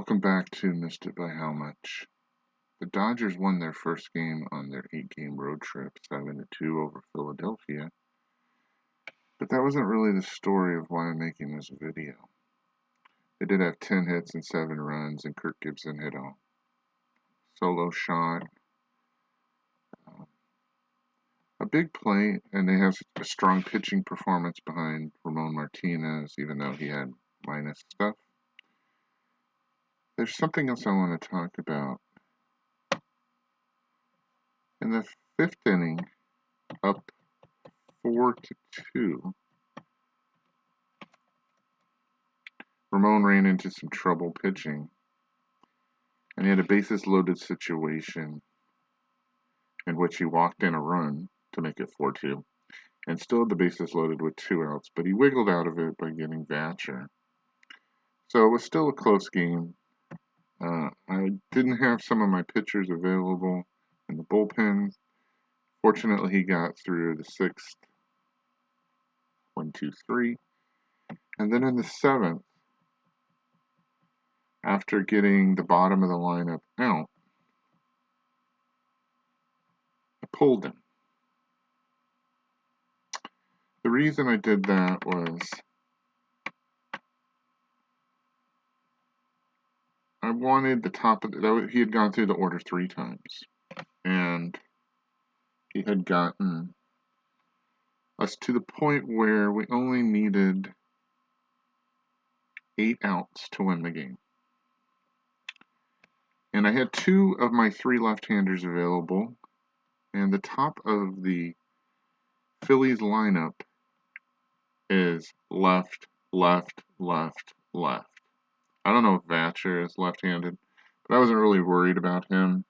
Welcome back to Missed It by How Much. The Dodgers won their first game on their 8-game road trip, 7-2 over Philadelphia. But that wasn't really the story of why I'm making this video. They did have 10 hits and 7 runs, and Kirk Gibson hit a solo shot. A big play, and they have a strong pitching performance behind Ramon Martinez, even though he had minus stuff. There's something else I want to talk about. In the 5th inning, up 4-2, Ramon ran into some trouble pitching, and he had a bases loaded situation in which he walked in a run to make it 4-2, and still had the bases loaded with 2 outs, but he wiggled out of it by getting Vacher. So it was still a close game. I didn't have some of my pitchers available in the bullpen. Fortunately, he got through the 6th, 1, 2, 3. And then in the 7th, after getting the bottom of the lineup out, I pulled him. The reason I did that was I wanted the top of he had gone through the order 3 times, and he had gotten us to the point where we only needed 8 outs to win the game. And I had 2 of my 3 left-handers available, and the top of the Phillies lineup is left, left, left, left. I don't know if Vacher is left-handed, but I wasn't really worried about him.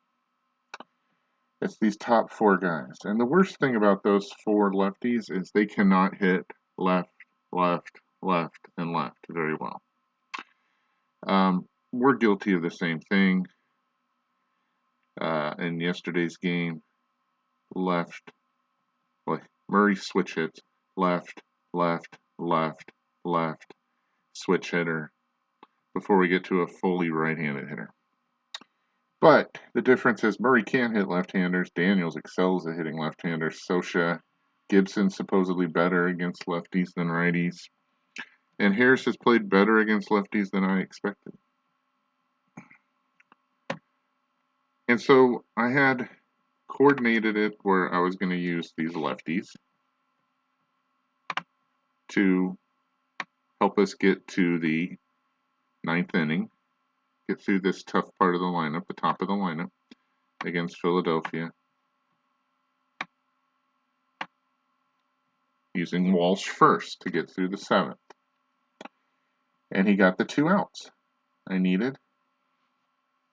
It's these top 4 guys. And the worst thing about those 4 lefties is they cannot hit left, left, left, and left very well. We're guilty of the same thing. In yesterday's game, Murray switch hits, left, left, left, left, switch hitter, before we get to a fully right-handed hitter. But the difference is Murray can hit left-handers. Daniels excels at hitting left-handers. Scioscia, Gibson supposedly better against lefties than righties. And Harris has played better against lefties than I expected. And so I had coordinated it where I was going to use these lefties to help us get to the 9th inning, get through this tough part of the lineup, the top of the lineup, against Philadelphia, using Walsh first to get through the 7th. And he got the 2 outs I needed.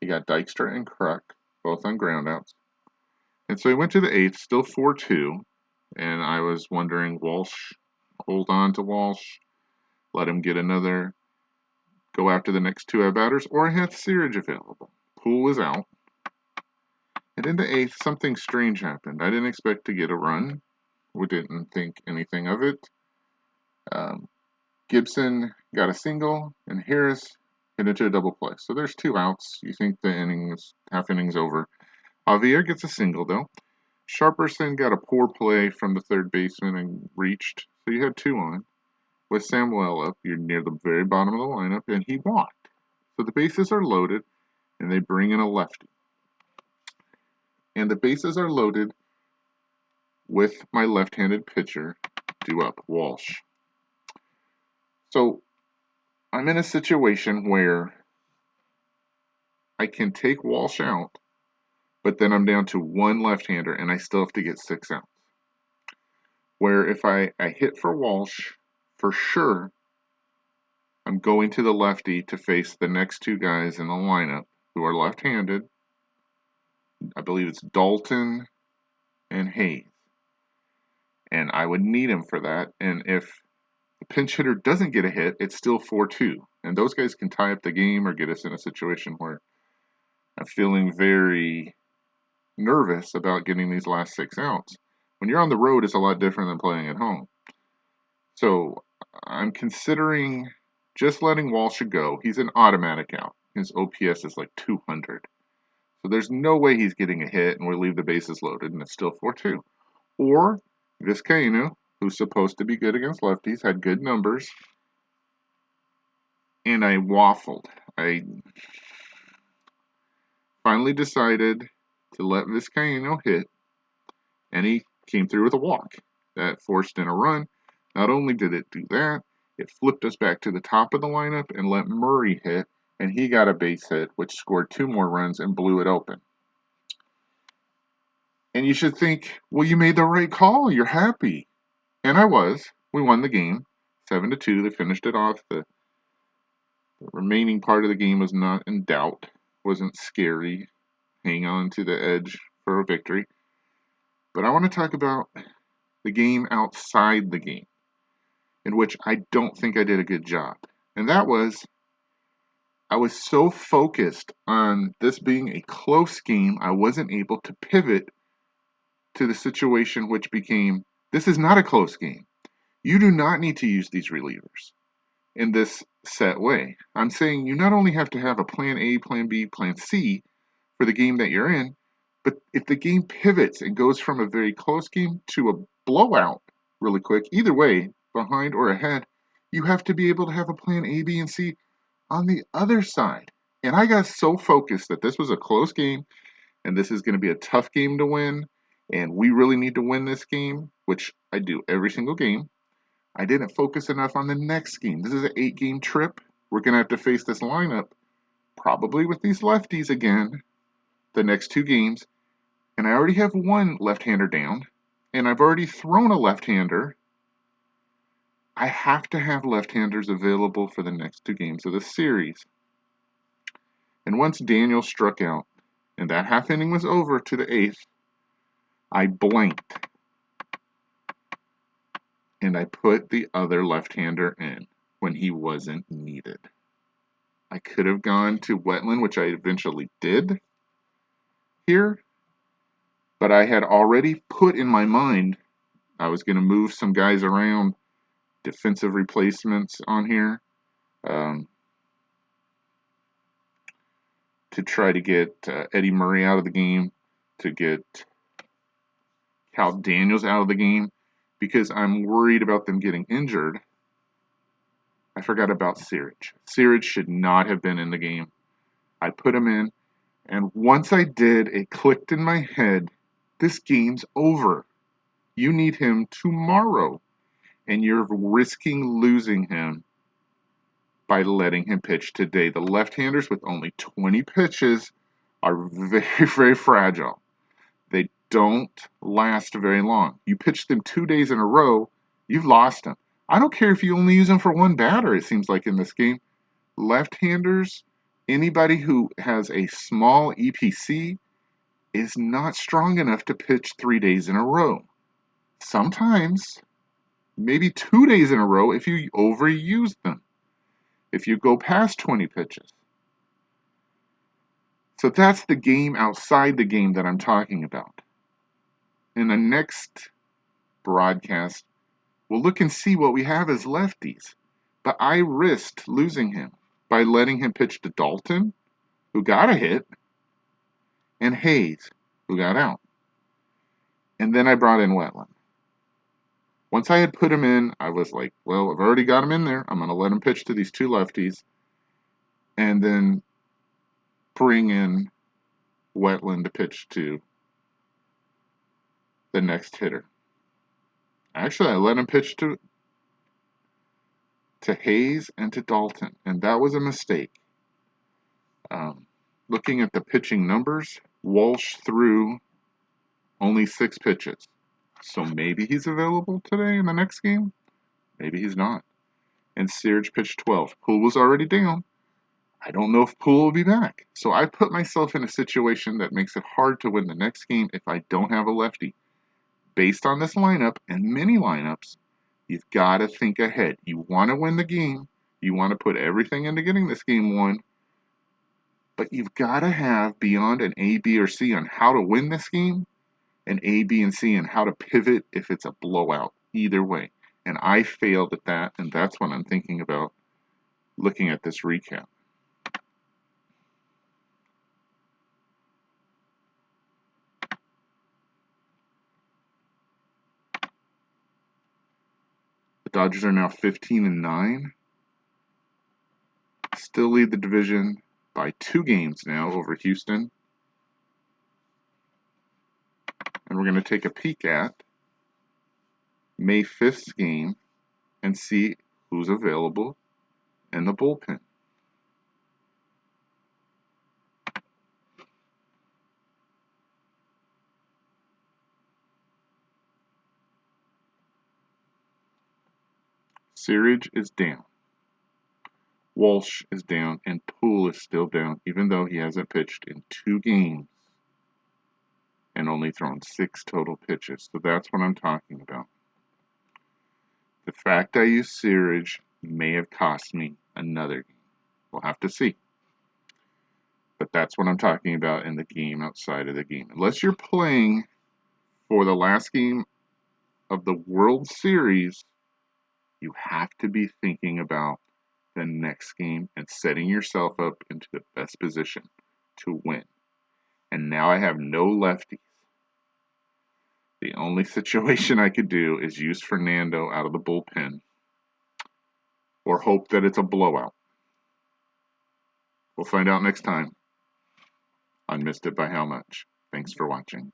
He got Dykstra and Kruk, both on groundouts. And so he went to the 8th, still 4-2, and I was wondering, Walsh, hold on to Walsh, let him get another, go after the next 2 at-batters, or I had Searage available. Poole was out. And in the 8th, something strange happened. I didn't expect to get a run. We didn't think anything of it. Gibson got a single, and Harris hit into a double play. So there's 2 outs. You think the half inning's over. Javier gets a single, though. Sharperson got a poor play from the third baseman and reached. So you had 2 on. With Samuel up, you're near the very bottom of the lineup, and he walked. So the bases are loaded, and they bring in a lefty. And the bases are loaded with my left-handed pitcher, due up, Walsh. So I'm in a situation where I can take Walsh out, but then I'm down to 1 left-hander, and I still have to get 6 outs. Where if I hit for Walsh, for sure, I'm going to the lefty to face the next 2 guys in the lineup who are left-handed. I believe it's Dalton and Hayes. And I would need him for that. And if the pinch hitter doesn't get a hit, it's still 4-2. And those guys can tie up the game or get us in a situation where I'm feeling very nervous about getting these last 6 outs. When you're on the road, it's a lot different than playing at home. So I'm considering just letting Walsh go. He's an automatic out. His OPS is like 200. So there's no way he's getting a hit, and we leave the bases loaded, and it's still 4-2. Or Vizcaino, who's supposed to be good against lefties, had good numbers, and I waffled. I finally decided to let Vizcaino hit, and he came through with a walk. That forced in a run. Not only did it do that, it flipped us back to the top of the lineup and let Murray hit, and he got a base hit, which scored 2 more runs and blew it open. And you should think, well, you made the right call. You're happy. And I was. We won the game 7-2. They finished it off. The remaining part of the game was not in doubt, wasn't scary. Hang on to the edge for a victory. But I want to talk about the game outside the game, in which I don't think I did a good job. And that was, I was so focused on this being a close game, I wasn't able to pivot to the situation which became, this is not a close game. You do not need to use these relievers in this set way. I'm saying you not only have to have a plan A, plan B, plan C for the game that you're in, but if the game pivots and goes from a very close game to a blowout really quick, either way, behind or ahead, you have to be able to have a plan A, B, and C on the other side. And I got so focused that this was a close game and this is going to be a tough game to win, and we really need to win this game, which I do every single game. I didn't focus enough on the next game. This is an 8-game trip. We're going to have to face this lineup, probably with these lefties again, the next 2 games. And I already have one left-hander down, and I've already thrown a left-hander. I have to have left-handers available for the next 2 games of the series. And once Daniel struck out, and that half inning was over to the 8th, I blanked. And I put the other left-hander in when he wasn't needed. I could have gone to Wetland, which I eventually did here, but I had already put in my mind I was going to move some guys around, defensive replacements on here, to try to get Eddie Murray out of the game, to get Cal Daniels out of the game, because I'm worried about them getting injured. I forgot about Searage. Searage should not have been in the game. I put him in, and once I did, it clicked in my head, this game's over. You need him tomorrow, and you're risking losing him by letting him pitch today. The left-handers with only 20 pitches are very, very fragile. They don't last very long. You pitch them 2 days in a row, you've lost them. I don't care if you only use them for 1 batter, it seems like in this game. Left-handers, anybody who has a small EPC is not strong enough to pitch 3 days in a row. Sometimes, maybe 2 days in a row if you overuse them, if you go past 20 pitches. So that's the game outside the game that I'm talking about. In the next broadcast, we'll look and see what we have as lefties. But I risked losing him by letting him pitch to Dalton, who got a hit, and Hayes, who got out. And then I brought in Wetland. Once I had put him in, I was like, well, I've already got him in there. I'm going to let him pitch to these 2 lefties and then bring in Wetland to pitch to the next hitter. Actually, I let him pitch to Hayes and to Dalton, and that was a mistake. Looking at the pitching numbers, Walsh threw only 6 pitches. So maybe he's available today in the next game. Maybe he's not. And Searage pitched 12. Poole was already down. I don't know if Poole will be back. So I put myself in a situation that makes it hard to win the next game if I don't have a lefty. Based on this lineup and many lineups, you've got to think ahead. You want to win the game. You want to put everything into getting this game won. But you've got to have, beyond an A, B, or C on how to win this game, an A, B, and C on how to pivot if it's a blowout. Either way. And I failed at that, and that's what I'm thinking about looking at this recap. The Dodgers are now 15-9. Still lead the division by 2 games now over Houston. And we're going to take a peek at May 5th's game and see who's available in the bullpen. Searage is down. Walsh is down, and Poole is still down, even though he hasn't pitched in 2 games and only thrown 6 total pitches. So that's what I'm talking about. The fact I used Searage may have cost me another game. We'll have to see. But that's what I'm talking about in the game outside of the game. Unless you're playing for the last game of the World Series, you have to be thinking about the next game and setting yourself up into the best position to win. And now I have no lefties. The only situation I could do is use Fernando out of the bullpen or hope that it's a blowout. We'll find out next time on Missed It by How Much. Thanks for watching.